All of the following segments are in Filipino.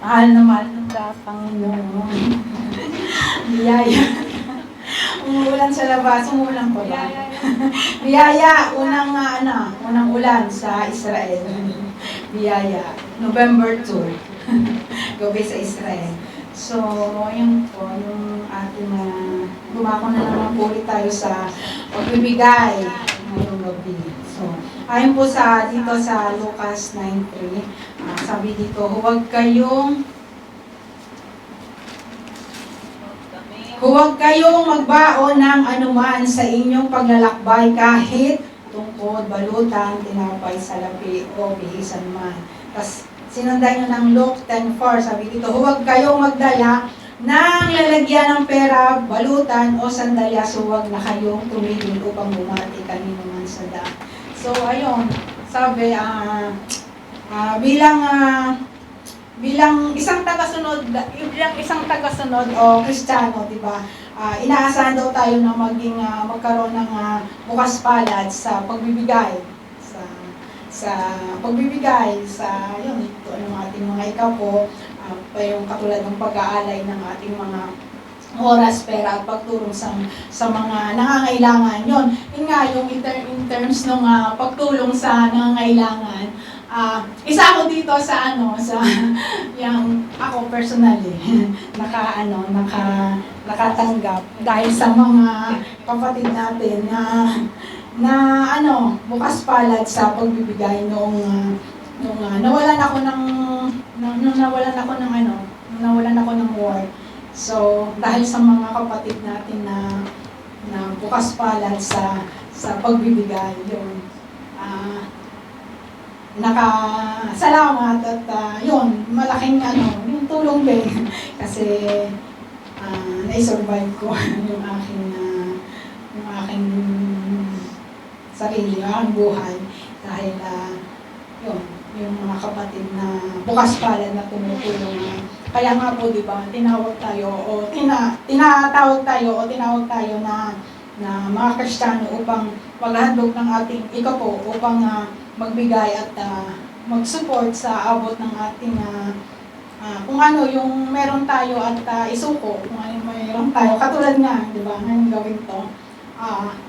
mahal ng Panginoon. Biyaya. Umuulan sa labas, umuulan pa ba? Biyaya, unang ulan sa Israel. Biyaya, November 2. Gabi sa Israel. So, yun po, yung ating gumako na naman po ulit tayo sa pagbibigay ngayong gabi. So, ayon po dito sa Lucas 9:3, sabi dito, huwag kayong magbaon ng anuman sa inyong paglalakbay kahit tungkod, balutan, tinapay, salapi, o bihisan man. Tapos, sinundan nyo ng Luke 10:4, sabi dito, huwag kayong magdala ng lalagyan ng pera, balutan, o sandalyas, huwag na kayong tumigil upang bumati kanino man sa daan. So, ayun, sabi, bilang isang tagasunod o Kristiyano, di ba? Inaasahan daw tayo na magkaroon ng bukas palad sa pagbibigay, yun, ito ang ating mga ikapo, yung katulad ng pag-aalay ng ating mga oras, pera at pagtulong sa mga nangangailangan. Yun nga, yung in terms ng pagtulong sa nangangailangan, isa ako dito sa yung ako personally nakatanggap dahil sa mga kapatid natin na bukas palad sa pagbibigay nung nawalan ako ng work. So dahil sa mga kapatid natin na bukas palad sa pagbibigay, yun, nakasalamat at yun, malaking yung tulong din kasi na-survive ko yung aking sarili, yung aking buhay dahil yun, yung mga kapatid na bukas palad na tumutulong. Kaya nga po, di ba, tinatawag tayo na mga Kristiyano upang maghandog ng ating ikapo upang magbigay at mag-support sa abot ng ating kung ano yung meron tayo at isuko kung ano yung meron tayo. Katulad nga, di ba, ngayong gawin to,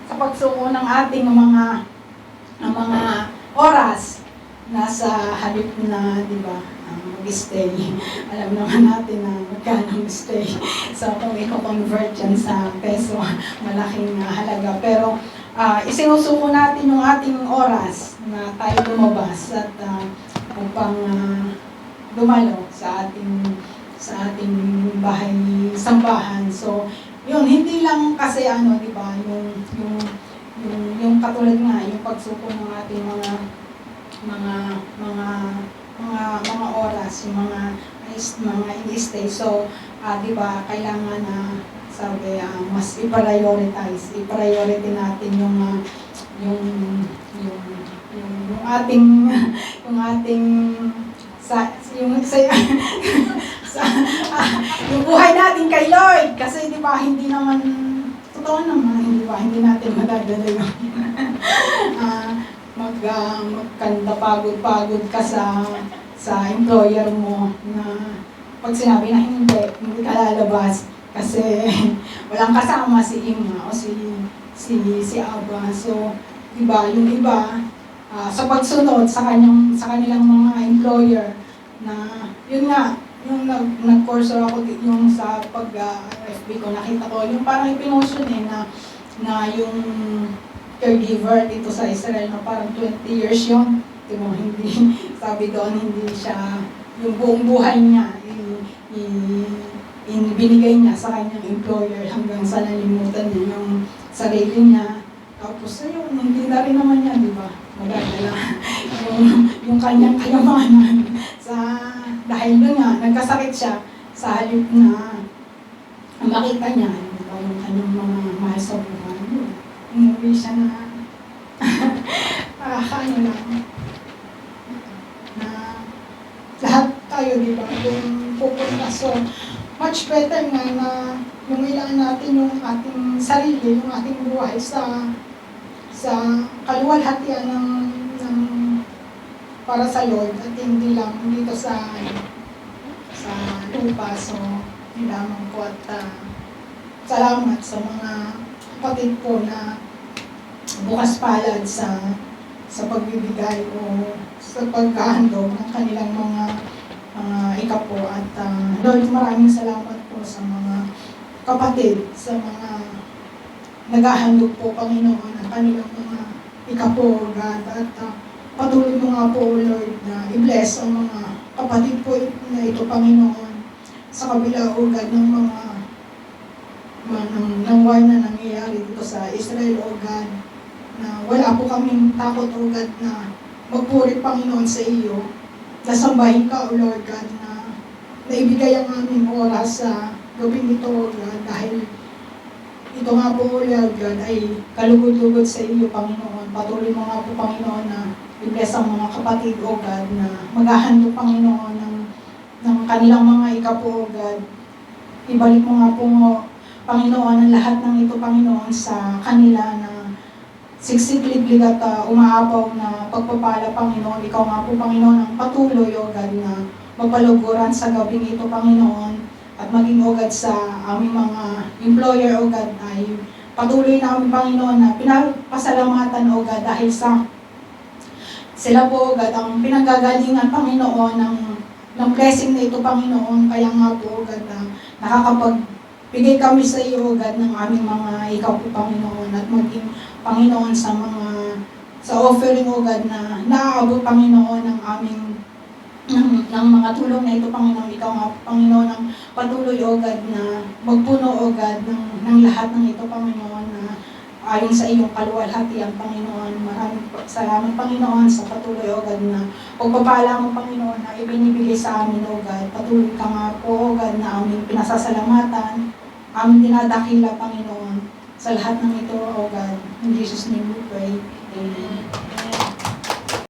sa pagsuko ng ating mga oras nasa halip na, di ba, mag-stay. Alam naman natin na magkano mag-stay. So, kung i-convert yan sa peso, malaking halaga. Pero, isinusuko natin yung ating oras na tayo lumabas at upang dumalo sa ating bahay sambahan. So, yun, hindi lang kasi di ba, yung katulad nga, yung pagsuko ng ating mga oras, yung mga i-stay. So, di ba, kailangan na sabi, mas i-priority natin yung ating yung buhay natin kay Lord, kasi di ba hindi naman totoo naman, di ba hindi natin madadala yun. Magkanda pagod ka sa employer mo na pag sinabi na hindi ka lalabas kasi walang kasama si Ima o si Aba. So, diba, yung iba, sa pagsunod sa kanilang mga employer na, yun nga, yung nag-course ako yung sa pag-FB ko, nakita ko, yung parang ipinotion na yung caregiver dito sa Israel na parang 20 years yun. Diba, hindi, sabi doon, hindi siya, yung buong buhay niya, binigay niya sa kanyang employer hanggang sa nalimutan niya yung sarili niya. Tapos ayun, hindi na rin naman niya, di ba? Magdadala yung kanyang kayamanan dahil doon nga, nagkasakit siya sa halip na makita niya, di ba, yung kanyang mga mahal sa buhay. Umuwi siya na na lahat tayo, di ba, yung pupunta. So, much better na lumilaan natin yung ating sarili, yung ating buhay sa kaluwalhatian ng para sa Lord at hindi lang dito sa lupa. So, yun lamang po at salamat sa mga kapatid po na bukas palad sa pagbibigay o sa paghahandog ng kanilang mga ikapo. At Lord, maraming salamat po sa mga kapatid, sa mga naghahandog po, Panginoon, ang kanilang mga ikapo, God. At patuloy mo nga po, Lord, na i-bless ang mga kapatid po na ito, Panginoon, sa kabila, O God, ng mga ng war na nangyayari dito sa Israel, O God, na wala po kaming takot, O God, na magpuri, Panginoon, sa iyo. Nasambahin ka, O Lord God, na naibigay ang aming oras sa gabing ito, O God, dahil ito nga po, O Lord God, ay kalugod-lugod sa iyo, Panginoon. Patuloy mo nga po, Panginoon, na i-bless ang mga kapatid, O God, na maghahandog, Panginoon, ng kanilang mga ikapo, O God. Ibalik mo nga po, Panginoon, ang lahat ng ito, Panginoon, sa kanila na siksik-liglig at umaapaw na pagpapala, Panginoon. Ikaw nga po, Panginoon, ang patuloy, O God, na magpaluguran sa gabing ito, Panginoon, at maging, O God, sa aming mga employer, O God, ay patuloy namin, Panginoon, na pinapasalamatan, O God, dahil sa sila po, O God, ang pinanggagalingan, Panginoon, ng blessing na ito, Panginoon. Kaya nga po, O God, na nakakapagbigay kami sa iyo, O God, ng aming mga ikaw po, Panginoon, at maging, Panginoon, sa offering, O God, na naaabot, Panginoon, ng aming ng mga tulong na ito, Panginoon. Ikaw nga, Panginoon, ang patuloy, O God, na magpuno, O God, ng lahat ng ito, Panginoon, na ayon sa iyong kaluwalhatian, Panginoon. Maraming salamat, Panginoon, sa patuloy, O God, na pagpapala mo, Panginoon, na ibinibigay sa amin, O God. Patuloy ka nga po, O God, na aming pinasasalamatan, aming dinadakila, Panginoon, sa lahat ng ito, O God. In Jesus' name we pray. Amen.